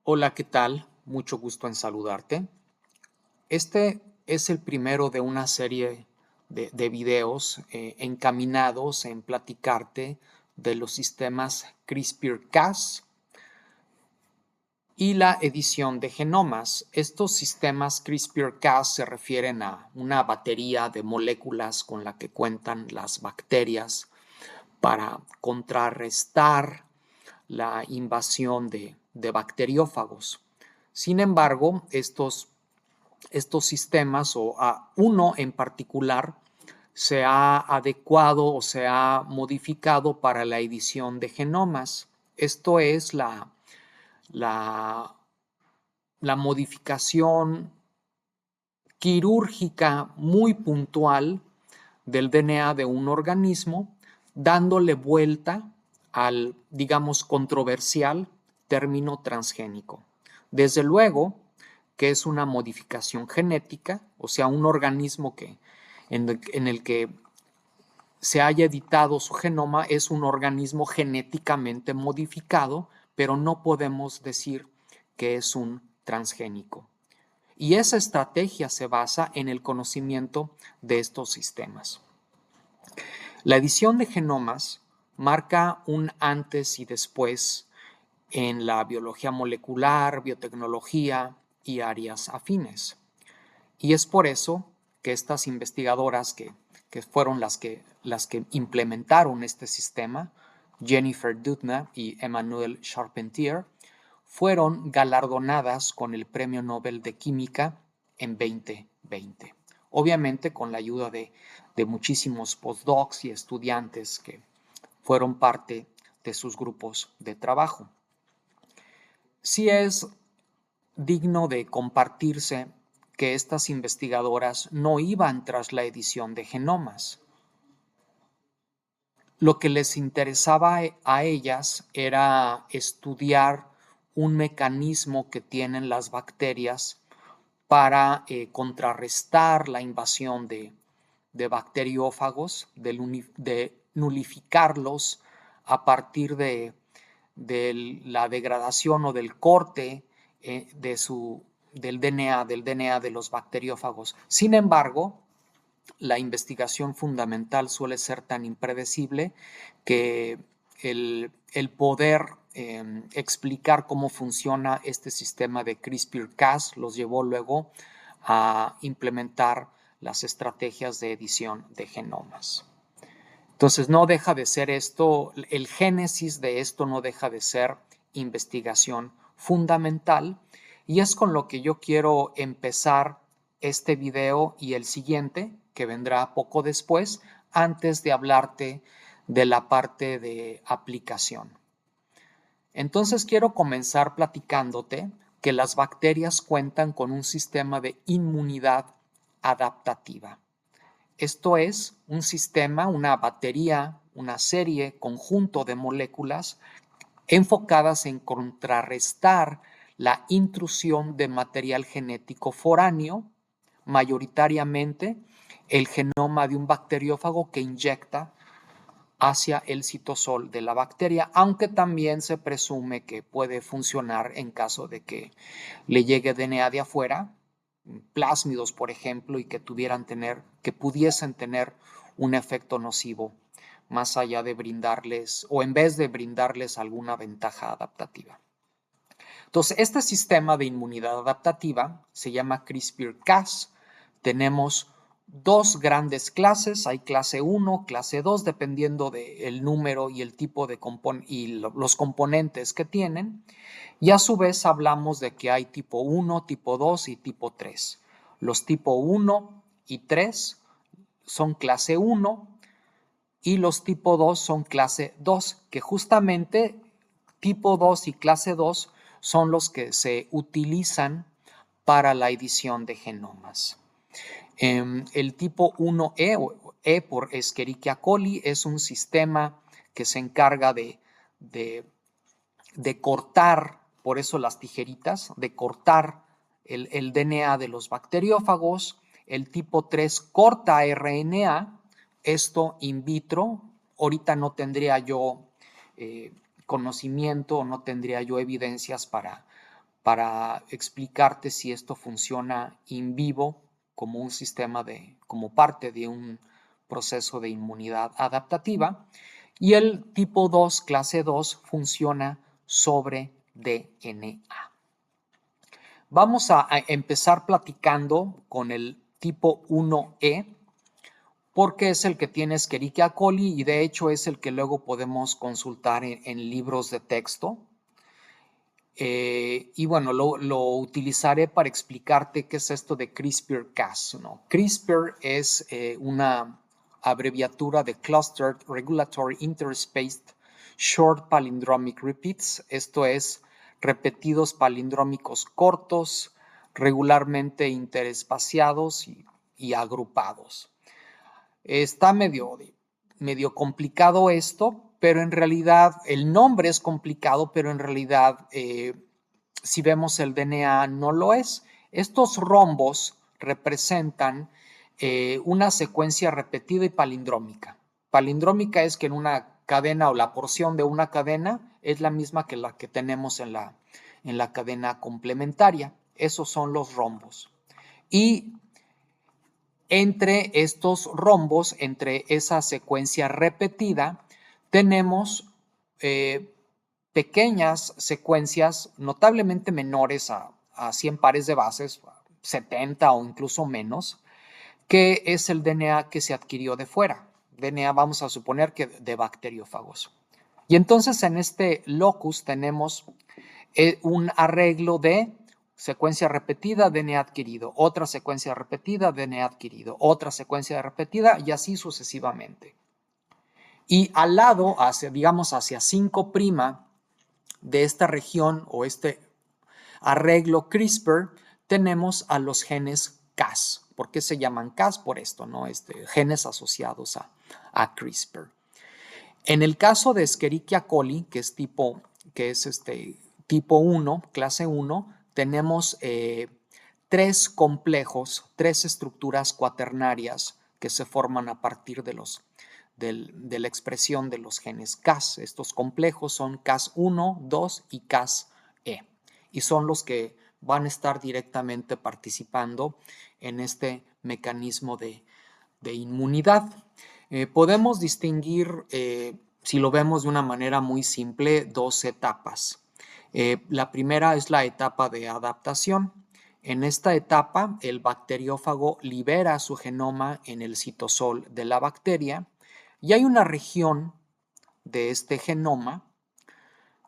Hola, ¿qué tal? Mucho gusto en saludarte. Este es el primero de una serie de videos encaminados en platicarte de los sistemas CRISPR-Cas y la edición de genomas. Estos sistemas CRISPR-Cas se refieren a una batería de moléculas con la que cuentan las bacterias para contrarrestar la invasión de bacteriófagos. Sin embargo, estos sistemas o a uno en particular se ha adecuado o se ha modificado para la edición de genomas. Esto es la, la modificación quirúrgica muy puntual del DNA de un organismo, dándole vuelta al, digamos, controversial término transgénico. Desde luego que es una modificación genética, o sea, un organismo en el que se haya editado su genoma es un organismo genéticamente modificado, pero no podemos decir que es un transgénico. Y esa estrategia se basa en el conocimiento de estos sistemas. La edición de genomas marca un antes y después en la biología molecular, biotecnología y áreas afines. Y es por eso que estas investigadoras que fueron las que implementaron este sistema, Jennifer Doudna y Emmanuelle Charpentier, fueron galardonadas con el Premio Nobel de Química en 2020. Obviamente con la ayuda de muchísimos postdocs y estudiantes que fueron parte de sus grupos de trabajo. Sí es digno de compartirse que estas investigadoras no iban tras la edición de genomas. Lo que les interesaba a ellas era estudiar un mecanismo que tienen las bacterias para contrarrestar la invasión de bacteriófagos, de nulificarlos a partir de la degradación o del corte del DNA de los bacteriófagos. Sin embargo, la investigación fundamental suele ser tan impredecible que el poder explicar cómo funciona este sistema de CRISPR-Cas los llevó luego a implementar las estrategias de edición de genomas. Entonces no deja de ser esto, el génesis de esto no deja de ser investigación fundamental y es con lo que yo quiero empezar este video y el siguiente que vendrá poco después antes de hablarte de la parte de aplicación. Entonces quiero comenzar platicándote que las bacterias cuentan con un sistema de inmunidad adaptativa. Esto es un sistema, una batería, una serie, conjunto de moléculas enfocadas en contrarrestar la intrusión de material genético foráneo, mayoritariamente el genoma de un bacteriófago que inyecta hacia el citosol de la bacteria, aunque también se presume que puede funcionar en caso de que le llegue DNA de afuera, plásmidos, por ejemplo, y que pudiesen tener un efecto nocivo, más allá de brindarles, o en vez de brindarles alguna ventaja adaptativa. Entonces, este sistema de inmunidad adaptativa se llama CRISPR-Cas. Tenemos dos grandes clases, hay clase 1, clase 2, dependiendo del número y el tipo de los componentes que tienen. Y a su vez hablamos de que hay tipo 1, tipo 2 y tipo 3. Los tipo 1 y 3 son clase 1 y los tipo 2 son clase 2, que justamente tipo 2 y clase 2 son los que se utilizan para la edición de genomas. El tipo 1E o E por Escherichia coli es un sistema que se encarga de cortar, por eso las tijeritas, de cortar el DNA de los bacteriófagos. El tipo 3 corta RNA, esto in vitro. Ahorita no tendría yo conocimiento o no tendría yo evidencias para explicarte si esto funciona in vivo como un sistema como parte de un proceso de inmunidad adaptativa. Y el tipo 2, clase 2, funciona sobre DNA. Vamos a empezar platicando con el tipo 1E, porque es el que tiene Escherichia coli y de hecho es el que luego podemos consultar en libros de texto. Y bueno, lo utilizaré para explicarte qué es esto de CRISPR-Cas, ¿no? CRISPR es una abreviatura de Clustered Regulatory Interspaced Short Palindromic Repeats, esto es repetidos palindrómicos cortos, regularmente interespaciados y agrupados. Está medio complicado esto, pero en realidad el nombre es complicado, pero en realidad si vemos el DNA no lo es. Estos rombos representan una secuencia repetida y palindrómica. Palindrómica es que en una cadena o la porción de una cadena es la misma que la que tenemos en la cadena complementaria. Esos son los rombos. Y entre estos rombos, entre esa secuencia repetida, tenemos pequeñas secuencias notablemente menores a 100 pares de bases, 70 o incluso menos, que es el DNA que se adquirió de fuera. DNA, vamos a suponer que de bacteriófagos. Y entonces en este locus tenemos un arreglo de secuencia repetida, DNA adquirido, otra secuencia repetida, DNA adquirido, otra secuencia repetida y así sucesivamente. Y al lado, digamos hacia 5' de esta región o este arreglo CRISPR, tenemos a los genes Cas. ¿Por qué se llaman Cas? Por esto, ¿no? Genes asociados a CRISPR. En el caso de Escherichia coli, que es tipo 1, clase 1, tenemos 3 complejos, 3 estructuras cuaternarias que se forman a partir de la expresión de los genes Cas. Estos complejos son Cas1, 2 y Cas-E. Y son los que van a estar directamente participando en este mecanismo de inmunidad. Podemos distinguir, si lo vemos de una manera muy simple, 2 etapas. La primera es la etapa de adaptación. En esta etapa, el bacteriófago libera su genoma en el citosol de la bacteria y hay una región de este genoma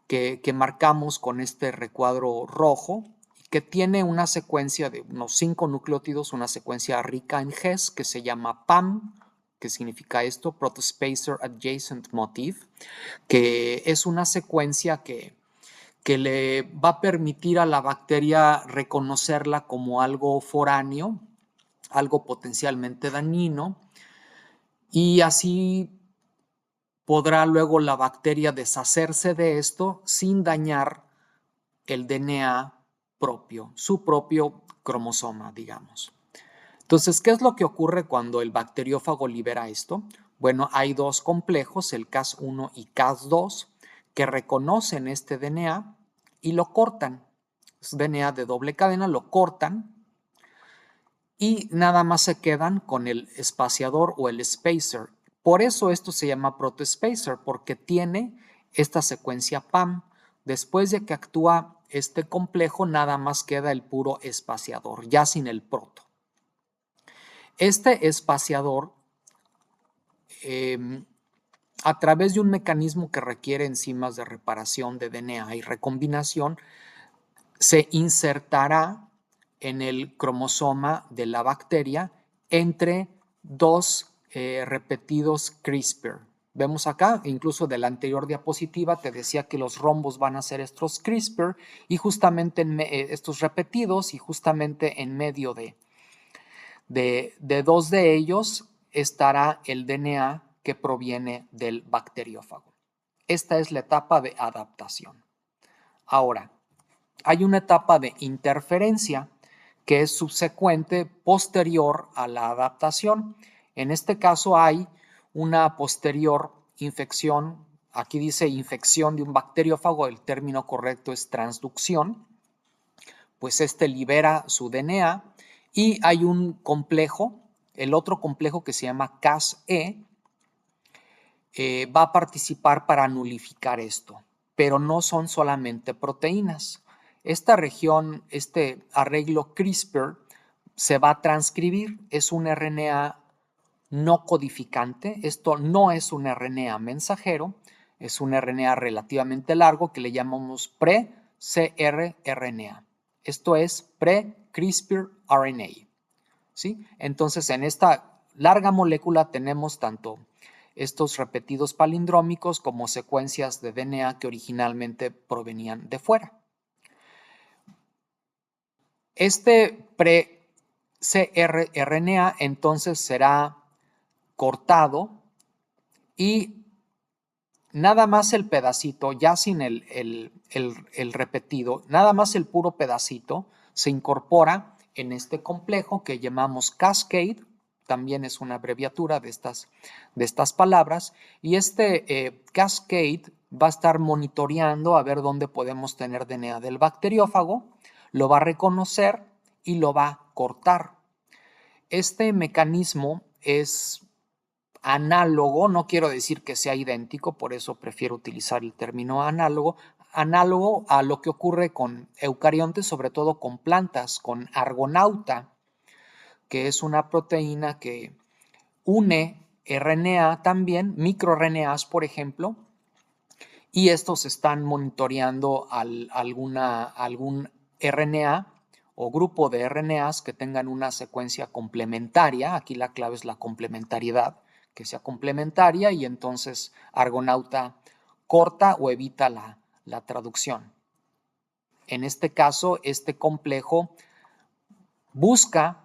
que marcamos con este recuadro rojo, que tiene una secuencia de unos 5 nucleótidos, una secuencia rica en GES que se llama PAM, que significa esto, Protospacer Adjacent Motif, que es una secuencia que le va a permitir a la bacteria reconocerla como algo foráneo, algo potencialmente dañino, y así podrá luego la bacteria deshacerse de esto sin dañar el DNA propio, su propio cromosoma, digamos. Entonces, ¿qué es lo que ocurre cuando el bacteriófago libera esto? Bueno, hay 2 complejos, el Cas1 y Cas2, que reconocen este DNA y lo cortan. Es DNA de doble cadena, lo cortan y nada más se quedan con el espaciador o el spacer. Por eso esto se llama protospacer, porque tiene esta secuencia PAM. Después de que actúa este complejo, nada más queda el puro espaciador, ya sin el proto. Este espaciador, a través de un mecanismo que requiere enzimas de reparación de DNA y recombinación, se insertará en el cromosoma de la bacteria entre 2 repetidos CRISPR. Vemos acá, incluso de la anterior diapositiva, te decía que los rombos van a ser estos CRISPR y justamente estos repetidos y justamente en medio de 2 de ellos estará el DNA que proviene del bacteriófago. Esta es la etapa de adaptación. Ahora, hay una etapa de interferencia que es subsecuente, posterior a la adaptación. En este caso hay una posterior infección, aquí dice infección de un bacteriófago, el término correcto es transducción, pues libera su DNA y hay un complejo, el otro complejo que se llama Cas-E, va a participar para nulificar esto, pero no son solamente proteínas. Esta región, este arreglo CRISPR, se va a transcribir, es un RNA no codificante, esto no es un RNA mensajero, es un RNA relativamente largo que le llamamos pre-cRRNA. Esto es pre-CRISPR RNA. ¿Sí? Entonces, en esta larga molécula tenemos tanto estos repetidos palindrómicos como secuencias de DNA que originalmente provenían de fuera. Este pre-cRRNA entonces será cortado y nada más el pedacito, ya sin el repetido, nada más el puro pedacito se incorpora en este complejo que llamamos Cascade, también es una abreviatura de estas palabras, y este Cascade va a estar monitoreando a ver dónde podemos tener DNA del bacteriófago, lo va a reconocer y lo va a cortar. Este mecanismo es análogo, no quiero decir que sea idéntico, por eso prefiero utilizar el término análogo a lo que ocurre con eucariontes, sobre todo con plantas, con argonauta, que es una proteína que une RNA también, microRNAs, por ejemplo, y estos están monitoreando algún RNA o grupo de RNAs que tengan una secuencia complementaria. Aquí la clave es la complementariedad, que sea complementaria y entonces Argonauta corta o evita la traducción. En este caso, este complejo busca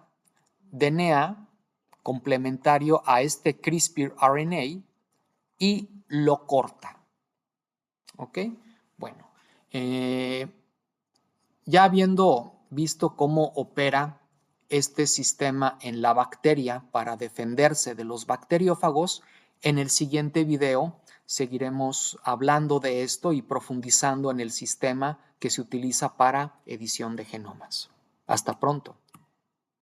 DNA complementario a este CRISPR RNA y lo corta. ¿Ok? Bueno, ya habiendo visto cómo opera este sistema en la bacteria para defenderse de los bacteriófagos, en el siguiente video seguiremos hablando de esto y profundizando en el sistema que se utiliza para edición de genomas. Hasta pronto.